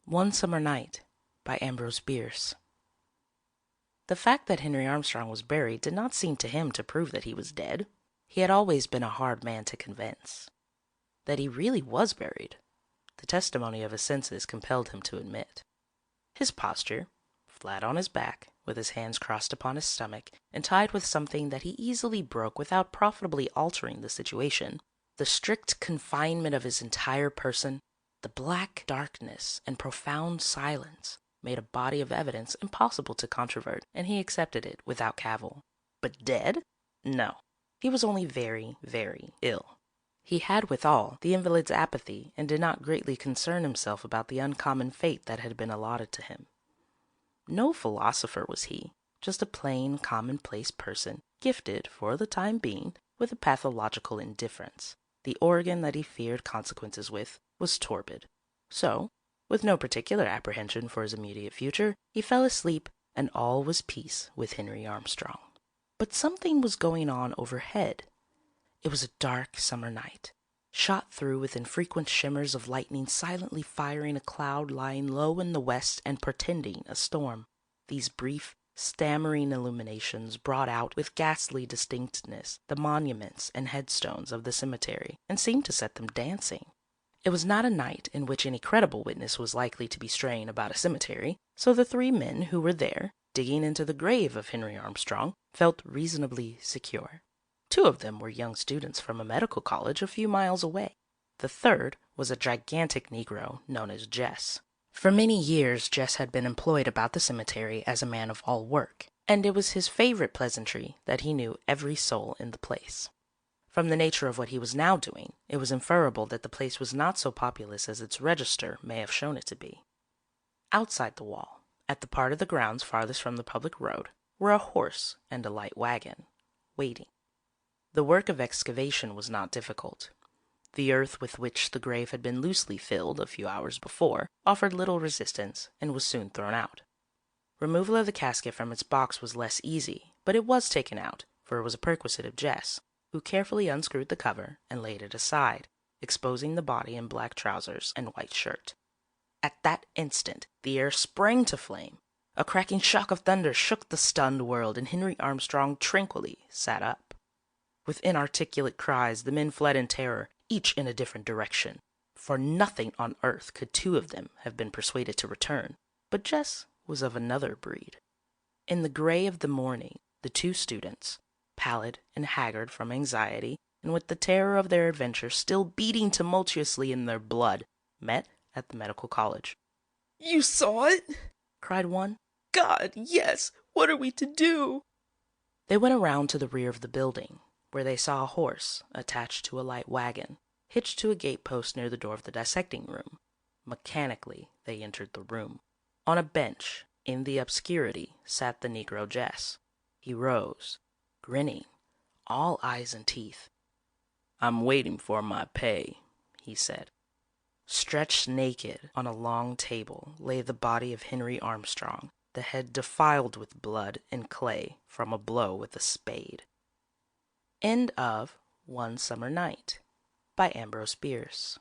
One Summer Night by Ambrose Bierce. The fact that Henry Armstrong was buried did not seem to him to prove that he was dead. He had always been a hard man to convince. That he really was buried, the testimony of his senses compelled him to admit. His posture, flat on his back, with his hands crossed upon his stomach, and tied with something that he easily broke without profitably altering the situation, the strict confinement of his entire person, the black darkness and profound silence made a body of evidence impossible to controvert, and he accepted it without cavil. But dead? No. He was only very, very ill. He had withal the invalid's apathy, and did not greatly concern himself about the uncommon fate that had been allotted to him. No philosopher was he, just a plain, commonplace person, gifted, for the time being, with a pathological indifference. The organ that he feared consequences with was torpid. So, with no particular apprehension for his immediate future, he fell asleep, and all was peace with Henry Armstrong. But something was going on overhead. It was a dark summer night, shot through with infrequent shimmers of lightning silently firing a cloud lying low in the west and portending a storm. These brief, stammering illuminations brought out with ghastly distinctness the monuments and headstones of the cemetery, and seemed to set them dancing. It was not a night in which any credible witness was likely to be straying about a cemetery, so the three men who were there, digging into the grave of Henry Armstrong, felt reasonably secure. Two of them were young students from a medical college a few miles away. The third was a gigantic Negro known as Jess. For many years Jess had been employed about the cemetery as a man of all work, and it was his favorite pleasantry that he knew every soul in the place. From the nature of what he was now doing, it was inferable that the place was not so populous as its register may have shown it to be. Outside the wall, at the part of the grounds farthest from the public road, were a horse and a light wagon, waiting. The work of excavation was not difficult. The earth with which the grave had been loosely filled a few hours before offered little resistance and was soon thrown out. Removal of the casket from its box was less easy, but it was taken out, for it was a perquisite of Jess, who carefully unscrewed the cover and laid it aside, exposing the body in black trousers and white shirt. At that instant the air sprang to flame. A cracking shock of thunder shook the stunned world, and Henry Armstrong tranquilly sat up. With inarticulate cries the men fled in terror, each in a different direction. For nothing on earth could two of them have been persuaded to return, but Jess was of another breed. In the gray of the morning the two students, pallid and haggard from anxiety, and with the terror of their adventure still beating tumultuously in their blood, met at the medical college. "You saw it?" cried one. "God, yes! What are we to do?" They went around to the rear of the building, where they saw a horse attached to a light wagon, hitched to a gate-post near the door of the dissecting room. Mechanically they entered the room. On a bench, in the obscurity, sat the Negro Jess. He rose, grinning, all eyes and teeth. "I'm waiting for my pay," he said. Stretched naked on a long table lay the body of Henry Armstrong, the head defiled with blood and clay from a blow with a spade. End of One Summer Night by Ambrose Bierce.